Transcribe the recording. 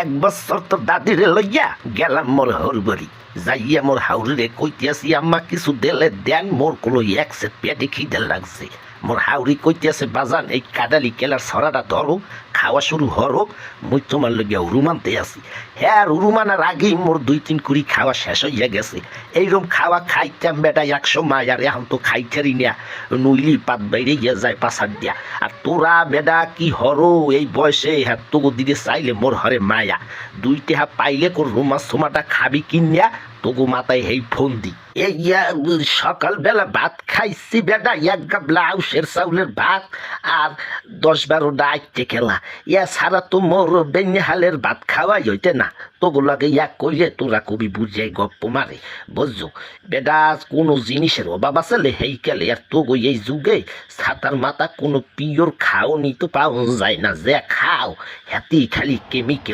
এক বছর তো দাদিরে লইয়া গেলাম মোর হরবরি যাইয়া মোর হাউরিরে কইতেছি আম্মা কিছু দিলে দেন মোর কোনো এক সেট পেটে খিদে লাগছে। মোর হাউরি কইতেছে বাজান এই কাডালি কেলার ছড়াটা ধরো খাওয়া শুরু হরো মুই তোমার লইয়া উরুমানতে আছি। হ্যাঁ উরুমানার আগেই মোর 2-3 কুড়ি খাওয়া শেষ হইয়া গেছে। এইরকম খাওয়া খাইতাম বেটা 100 মাই আর এখন তো খাইতারি না নইলি পাত বাইরে গিয়া যায় পাশার দিয়া। আর তোরা বেটা কি হরো এই বয়সে হ্যাঁ তোকে দিকে চাইলে মোর হরে মায়া 2 টাকা পাইলে কোর রুমা সোমাটা খাবি কিনিয়া তোগো মাথায় হেই ফোন দি। এই সকালবেলা ভাত খাইছি বেটা এক গাবলা আউশের চাউলের ভাত আর 10-12টা আইতে খেলা ছাড়া তো মোর বেনিহালের ভাত খাওয়াই হইতে না। তোগুলাকে কইলে তোরা কবি বুঝাই গপ্প মারে বুঝছো বেটা কোনো জিনিসের অভাব আছে হেই কেলে আর তোগো এই যুগে ছাতার মাথা কোনো পিওর খাও নি তো পাওয়া যায় না যে খাও হাতি খালি কেমিক্যাল